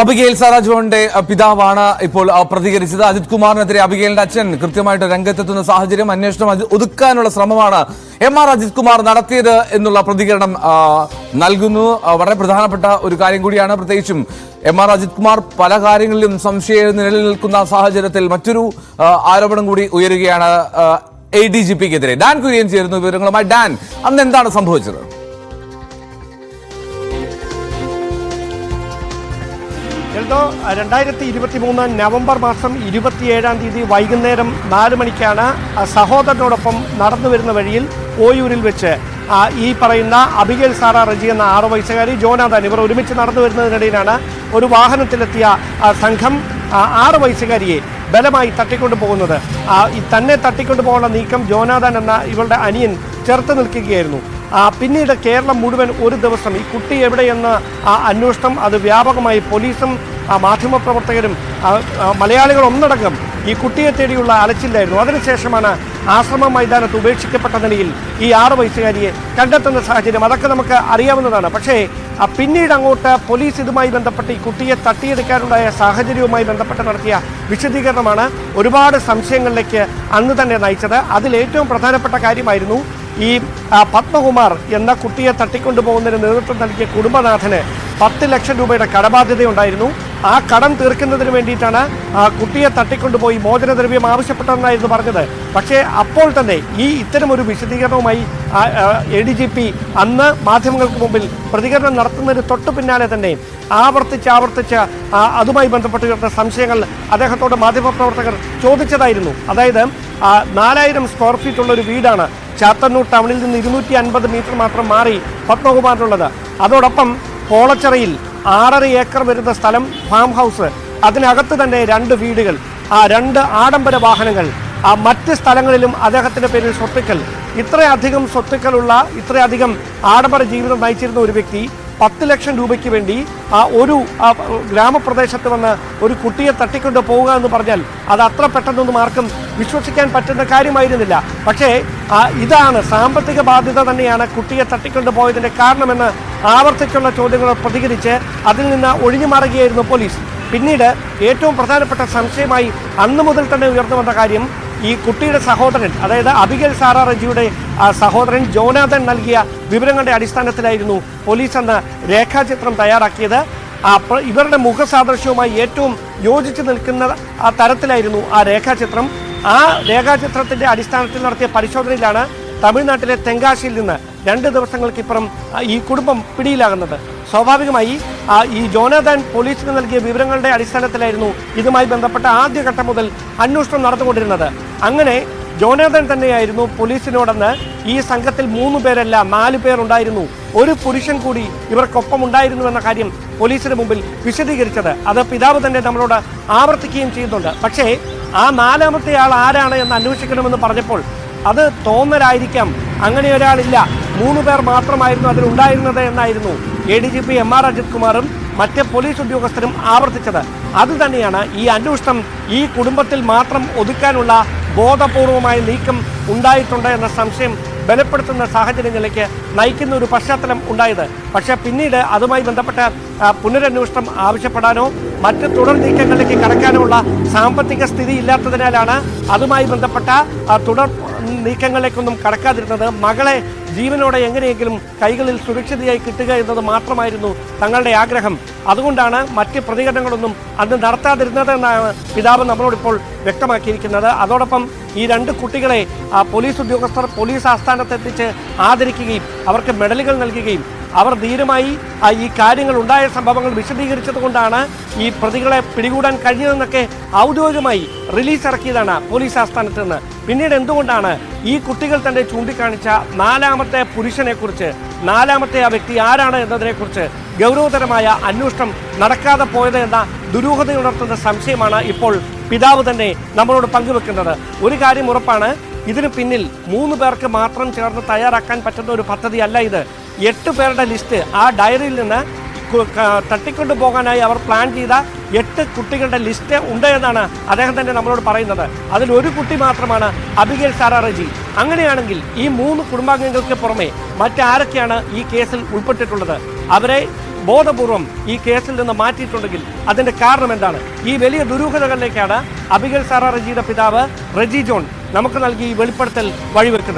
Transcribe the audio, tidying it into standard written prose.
Abigail Sarah ജോണിന്റെ പിതാവാണ് ഇപ്പോൾ പ്രതികരിച്ചത്. അജിത് കുമാറിനെതിരെ അബിഗെയിലിന്റെ അച്ഛൻ കൃത്യമായിട്ട് രംഗത്തെത്തുന്ന സാഹചര്യം, അന്വേഷണം ഒതുക്കാനുള്ള ശ്രമമാണ് എം.ആർ. അജിത് കുമാർ നടത്തിയത് എന്നുള്ള പ്രതികരണം നൽകുന്നു. വളരെ പ്രധാനപ്പെട്ട ഒരു കാര്യം കൂടിയാണ്. പ്രത്യേകിച്ചും എം.ആർ. അജിത് കുമാർ പല കാര്യങ്ങളിലും സംശയം നിലനിൽക്കുന്ന സാഹചര്യത്തിൽ മറ്റൊരു ആരോപണം കൂടി ഉയരുകയാണ് ADGPക്കെതിരെ. ഡാൻ കുര്യൻ ചേരുന്നു വിവരങ്ങളുമായി. ഡാൻ, അന്ന് എന്താണ് സംഭവിച്ചത്? 2023 നവംബർ മാസം 27-ാം തീയതി വൈകുന്നേരം 4 മണിക്കാണ് സഹോദരനോടൊപ്പം നടന്നു വരുന്ന വഴിയിൽ ഓയൂരിൽ വെച്ച് ഈ പറയുന്ന അബിഗെയിൽ സാറാ റജി എന്ന 6 വയസ്സുകാരി ജോനാഥൻ ഇവർ ഒരുമിച്ച് നടന്നു വരുന്നതിനിടയിലാണ് ഒരു വാഹനത്തിലെത്തിയ സംഘം 6 വയസ്സുകാരിയെ ബലമായി തട്ടിക്കൊണ്ടു പോകുന്നത്. തന്നെ തട്ടിക്കൊണ്ടു പോകാനുള്ള നീക്കം ജോനാഥൻ എന്ന ഇവളുടെ അനിയൻ ചെറുത്ത് നിൽക്കുകയായിരുന്നു. പിന്നീട് കേരളം മുഴുവൻ ഒരു ദിവസം ഈ കുട്ടി എവിടെയെന്ന് അന്വേഷണം അത് വ്യാപകമായി പോലീസും മാധ്യമപ്രവർത്തകരും മലയാളികൾ ഒന്നടങ്കം ഈ കുട്ടിയെ തേടിയുള്ള അലച്ചില്ലായിരുന്നു. അതിനുശേഷമാണ് ആശ്രമ മൈതാനത്ത് ഉപേക്ഷിക്കപ്പെട്ട നിലയിൽ ഈ 6 വയസ്സുകാരിയെ കണ്ടെത്തുന്ന സാഹചര്യം. അതൊക്കെ നമുക്ക് അറിയാവുന്നതാണ്. പക്ഷേ പിന്നീട് അങ്ങോട്ട് പോലീസ് ഇതുമായി ബന്ധപ്പെട്ട് ഈ കുട്ടിയെ തട്ടിയെടുക്കാനുണ്ടായ സാഹചര്യവുമായി ബന്ധപ്പെട്ട് നടത്തിയ വിശദീകരണമാണ് ഒരുപാട് സംശയങ്ങളിലേക്ക് അന്ന് തന്നെ നയിച്ചത്. അതിലേറ്റവും പ്രധാനപ്പെട്ട കാര്യമായിരുന്നു ഈ പത്മകുമാർ എന്ന കുട്ടിയെ തട്ടിക്കൊണ്ടുപോകുന്നതിന് നേതൃത്വം നൽകിയ കുടുംബനാഥന് 10 ലക്ഷം രൂപയുടെ കടബാധ്യതയുണ്ടായിരുന്നു. ആ കടം തീർക്കുന്നതിന് വേണ്ടിയിട്ടാണ് കുട്ടിയെ തട്ടിക്കൊണ്ടുപോയി മോചനദ്രവ്യം ആവശ്യപ്പെട്ടതെന്നായിരുന്നു പറഞ്ഞത്. പക്ഷേ അപ്പോൾ തന്നെ ഇത്തരമൊരു വിശദീകരണവുമായി ADGP അന്ന് മാധ്യമങ്ങൾക്ക് മുമ്പിൽ പ്രതികരണം നടത്തുന്നതിന് തൊട്ടു പിന്നാലെ തന്നെ ആവർത്തിച്ച് അതുമായി ബന്ധപ്പെട്ട് സംശയങ്ങൾ അദ്ദേഹത്തോട് മാധ്യമപ്രവർത്തകർ ചോദിച്ചതായിരുന്നു. അതായത് 4000 സ്ക്വയർ ഫീറ്റ് ഉള്ള ഒരു വീടാണ് ചാത്തന്നൂർ ടൗണിൽ നിന്ന് 250 മീറ്റർ മാത്രം മാറി പത്മകുമാറിനുള്ളത്. അതോടൊപ്പം പോളച്ചിറയിൽ 6.5 ഏക്കർ വരുന്ന സ്ഥലം ഫാം ഹൗസ്, അതിനകത്ത് തന്നെ 2 വീടുകൾ, 2 ആഡംബര വാഹനങ്ങൾ, മറ്റ് സ്ഥലങ്ങളിലും അദ്ദേഹത്തിൻ്റെ പേരിൽ സ്വത്തുക്കൾ. ഇത്രയധികം സ്വത്തുക്കളുള്ള ഇത്രയധികം ആഡംബര ജീവിതം നയിച്ചിരുന്ന ഒരു വ്യക്തി 10 ലക്ഷം രൂപയ്ക്ക് വേണ്ടി ഒരു ഗ്രാമപ്രദേശത്ത് വന്ന് ഒരു കുട്ടിയെ തട്ടിക്കൊണ്ട് പോവുക എന്ന് പറഞ്ഞാൽ അത് അത്ര പെട്ടെന്നൊന്നും ആർക്കും വിശ്വസിക്കാൻ പറ്റുന്ന കാര്യമായിരുന്നില്ല. പക്ഷേ ഇതാണ് സാമ്പത്തിക ബാധ്യത തന്നെയാണ് കുട്ടിയെ തട്ടിക്കൊണ്ട് പോയതിൻ്റെ കാരണമെന്ന് ആവർത്തിച്ചുള്ള ചോദ്യങ്ങൾ പ്രതികരിച്ച് അതിൽ നിന്ന് ഒഴിഞ്ഞു മാറുകയായിരുന്നു പോലീസ്. പിന്നീട് ഏറ്റവും പ്രധാനപ്പെട്ട സംശയമായി അന്നു മുതൽ തന്നെ ഉയർന്നു വന്ന കാര്യം ഈ കുട്ടിയുടെ സഹോദരൻ, അതായത് അബിഗെയിൽ സാറാ റജിയുടെ സഹോദരൻ ജോനാഥൻ നൽകിയ വിവരങ്ങളുടെ അടിസ്ഥാനത്തിലായിരുന്നു പോലീസ് അന്ന് രേഖാചിത്രം തയ്യാറാക്കിയത്. ഇവരുടെ മുഖസാദൃശ്യവുമായി ഏറ്റവും യോജിച്ച് നിൽക്കുന്ന തരത്തിലായിരുന്നു ആ രേഖാചിത്രം. ആ രേഖാചിത്രത്തിന്റെ അടിസ്ഥാനത്തിൽ നടത്തിയ പരിശോധനയിലാണ് തമിഴ്നാട്ടിലെ തെങ്കാശിയിൽ നിന്ന് 2 ദിവസങ്ങൾക്കിപ്പുറം ഈ കുടുംബം പിടിയിലാകുന്നത്. സ്വാഭാവികമായി ഈ ജോനാഥൻ പോലീസിന് നൽകിയ വിവരങ്ങളുടെ അടിസ്ഥാനത്തിലായിരുന്നു ഇതുമായി ബന്ധപ്പെട്ട ആദ്യഘട്ടം മുതൽ അന്വേഷണം നടന്നുകൊണ്ടിരുന്നത്. അങ്ങനെ ജോനാഥൻ തന്നെയായിരുന്നു പോലീസിനോടെന്ന് ഈ സംഘത്തിൽ 3 പേരല്ല 4 പേർ ഉണ്ടായിരുന്നു, ഒരു പുരുഷൻ കൂടി ഇവർക്കൊപ്പം ഉണ്ടായിരുന്നു എന്ന കാര്യം പോലീസിന് മുമ്പിൽ വിശദീകരിച്ചത്. അത് പിതാവ് തന്നെ നമ്മളോട് ആവർത്തിക്കുകയും ചെയ്യുന്നുണ്ട്. പക്ഷേ ആ 4ാമത്തെ ആൾ ആരാണ് എന്ന് അന്വേഷിക്കണമെന്ന് പറഞ്ഞപ്പോൾ അത് തോന്നലായിരിക്കാം, അങ്ങനെ ഒരാളില്ല, 3 പേർ മാത്രമായിരുന്നു അതിലുണ്ടായിരുന്നത് എന്നായിരുന്നു ADGP എം.ആർ. അജിത് കുമാറും മറ്റ് പോലീസ് ഉദ്യോഗസ്ഥരും ആവർത്തിച്ചത്. അതുതന്നെയാണ് ഈ അന്വേഷണം ഈ കുടുംബത്തിൽ മാത്രം ഒതുക്കാനുള്ള ബോധപൂർവമായ നീക്കം ഉണ്ടായിട്ടുണ്ട് എന്ന സംശയം ബലപ്പെടുത്തുന്ന സാഹചര്യങ്ങളിലേക്ക് നയിക്കുന്ന ഒരു പശ്ചാത്തലം ഉണ്ടായത്. പക്ഷേ പിന്നീട് അതുമായി ബന്ധപ്പെട്ട പുനരന്വേഷണം ആവശ്യപ്പെടാനോ മറ്റ് തുടർ നീക്കങ്ങളിലേക്ക് കടക്കാനോ ഉള്ള സാമ്പത്തിക സ്ഥിതി ഇല്ലാത്തതിനാലാണ് അതുമായി ബന്ധപ്പെട്ട തുടർ നീക്കങ്ങളിലേക്കൊന്നും കടക്കാതിരുന്നത്. മകളെ ജീവനോടെ എങ്ങനെയെങ്കിലും കൈകളിൽ സുരക്ഷിതയായി കിട്ടുക എന്നത് മാത്രമായിരുന്നു തങ്ങളുടെ ആഗ്രഹം. അതുകൊണ്ടാണ് മറ്റ് പ്രതികരണങ്ങളൊന്നും അന്ന് നടത്താതിരുന്നതെന്നാണ് പിതാവ് നമ്മളോടിപ്പോൾ വ്യക്തമാക്കിയിരിക്കുന്നത്. അതോടൊപ്പം ഈ 2 കുട്ടികളെ പോലീസ് ഉദ്യോഗസ്ഥർ പോലീസ് ആസ്ഥാനത്തെത്തിച്ച് ആദരിക്കുകയും അവർക്ക് മെഡലുകൾ നൽകുകയും അവർ ധീരമായി ഈ കാര്യങ്ങൾ ഉണ്ടായ സംഭവങ്ങൾ വിശദീകരിച്ചത് കൊണ്ടാണ് ഈ പ്രതികളെ പിടികൂടാൻ കഴിഞ്ഞതെന്നൊക്കെ ഔദ്യോഗികമായി റിലീസ് ഇറക്കിയതാണ് പോലീസ് ആസ്ഥാനത്ത് നിന്ന്. പിന്നീട് എന്തുകൊണ്ടാണ് ഈ കുട്ടികൾ തന്നെ ചൂണ്ടിക്കാണിച്ച 4ാമത്തെ പുരുഷനെക്കുറിച്ച്, 4ാമത്തെ ആ വ്യക്തി ആരാണ് എന്നതിനെക്കുറിച്ച് ഗൗരവതരമായ അന്വേഷണം നടക്കാതെ പോയത് എന്ന ദുരൂഹതയുണർത്തുന്ന സംശയമാണ് ഇപ്പോൾ പിതാവ് തന്നെ നമ്മളോട് പങ്കുവെക്കുന്നത്. ഒരു കാര്യം ഉറപ്പാണ്, ഇതിന് പിന്നിൽ 3 പേർക്ക് മാത്രം ചേർന്ന് തയ്യാറാക്കാൻ പറ്റുന്ന ഒരു പദ്ധതിയല്ല ഇത്. 8 പേരുടെ ലിസ്റ്റ് ആ ഡയറിയിൽ നിന്ന് തട്ടിക്കൊണ്ടു പോകാനായി അവർ പ്ലാൻ ചെയ്ത 8 കുട്ടികളുടെ ലിസ്റ്റ് ഉണ്ട് എന്നാണ് അദ്ദേഹം തന്നെ നമ്മളോട് പറയുന്നത്. അതിൽ ഒരു കുട്ടി മാത്രമാണ് അബിഗെയിൽ സാറാ റജി. അങ്ങനെയാണെങ്കിൽ ഈ 3 കുടുംബാംഗങ്ങൾക്ക് പുറമെ മറ്റാരൊക്കെയാണ് ഈ കേസിൽ ഉൾപ്പെട്ടിട്ടുള്ളത്? അവരെ ബോധപൂർവം ഈ കേസിൽ നിന്ന് മാറ്റിയിട്ടുണ്ടെങ്കിൽ അതിന്റെ കാരണം എന്താണ്? ഈ വലിയ ദുരൂഹതകളിലേക്കാണ് അബിഗേൽ സാറ റെജിയുടെ പിതാവ് റെജി ജോൺ നമുക്ക് നൽകി ഈ വെളിപ്പെടുത്തൽ വഴിവെക്കുന്നത്.